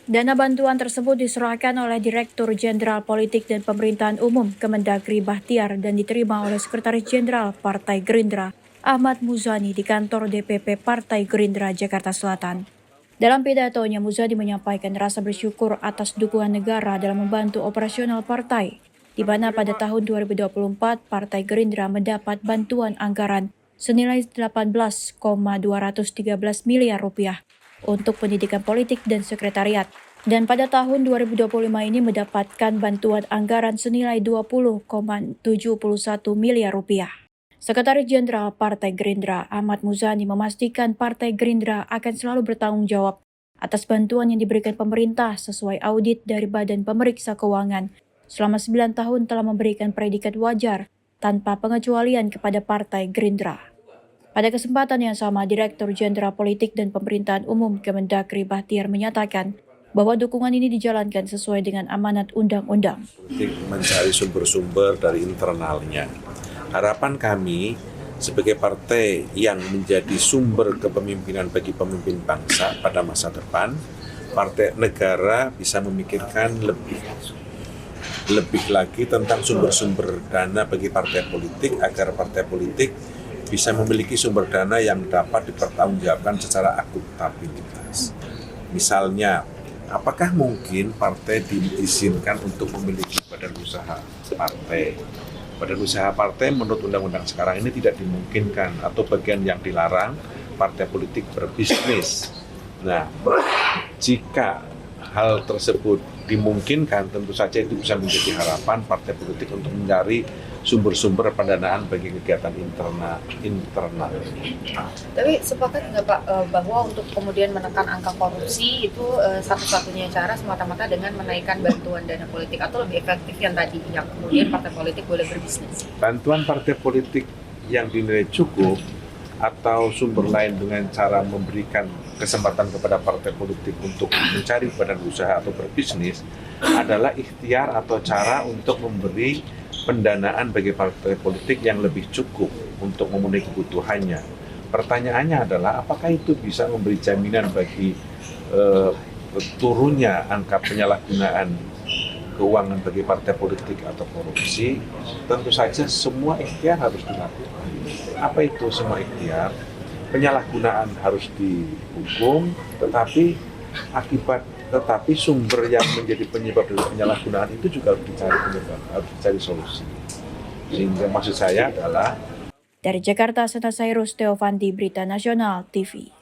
Dana bantuan tersebut diserahkan oleh Direktur Jenderal Politik dan Pemerintahan Umum Kemendagri Bahtiar dan diterima oleh Sekretaris Jenderal Partai Gerindra Ahmad Muzani di kantor DPP Partai Gerindra Jakarta Selatan. Dalam pidatonya, Muzani menyampaikan rasa bersyukur atas dukungan negara dalam membantu operasional partai, di mana pada tahun 2024 Partai Gerindra mendapat bantuan anggaran senilai 18,213 miliar rupiah untuk pendidikan politik dan sekretariat. Dan pada tahun 2025 ini mendapatkan bantuan anggaran senilai 20,71 miliar rupiah. Sekretaris Jenderal Partai Gerindra Ahmad Muzani memastikan Partai Gerindra akan selalu bertanggung jawab atas bantuan yang diberikan pemerintah sesuai audit dari Badan Pemeriksa Keuangan. Selama 9 tahun telah memberikan predikat wajar tanpa pengecualian kepada Partai Gerindra. Pada kesempatan yang sama, Direktur Jenderal Politik dan Pemerintahan Umum Kemendagri Bahtiar menyatakan bahwa dukungan ini dijalankan sesuai dengan amanat undang-undang. Mencari sumber-sumber dari internalnya. Harapan kami sebagai partai yang menjadi sumber kepemimpinan bagi pemimpin bangsa pada masa depan, partai negara bisa memikirkan lebih lagi tentang sumber-sumber dana bagi partai politik agar partai politik bisa memiliki sumber dana yang dapat dipertanggungjawabkan secara akuntabilitas. Misalnya, apakah mungkin partai diizinkan untuk memiliki badan usaha partai? Badan usaha partai menurut undang-undang sekarang ini tidak dimungkinkan atau bagian yang dilarang partai politik berbisnis. Nah, jika hal tersebut dimungkinkan, tentu saja itu bisa menjadi harapan partai politik untuk mencari sumber-sumber pendanaan bagi kegiatan internal. Tapi sepakat nggak Pak bahwa untuk kemudian menekan angka korupsi itu satu-satunya cara semata-mata dengan menaikkan bantuan dana politik atau lebih efektif yang tadi yang kemudian partai politik boleh berbisnis? Bantuan partai politik yang dinilai cukup atau sumber lain dengan cara memberikan kesempatan kepada partai politik untuk mencari badan usaha atau berbisnis adalah ikhtiar atau cara untuk memberi pendanaan bagi partai politik yang lebih cukup untuk memenuhi kebutuhannya. Pertanyaannya adalah apakah itu bisa memberi jaminan bagi turunnya angka penyalahgunaan keuangan bagi partai politik atau korupsi? Tentu saja semua ikhtiar harus dilakukan. Apa itu semua ikhtiar? Penyalahgunaan harus dihukum, tetapi sumber yang menjadi penyebab dari penyalahgunaan itu juga harus dicari solusi. Sehingga maksud saya adalah dari Jakarta, Sena Sairus Teofandi, Berita Nasional TV.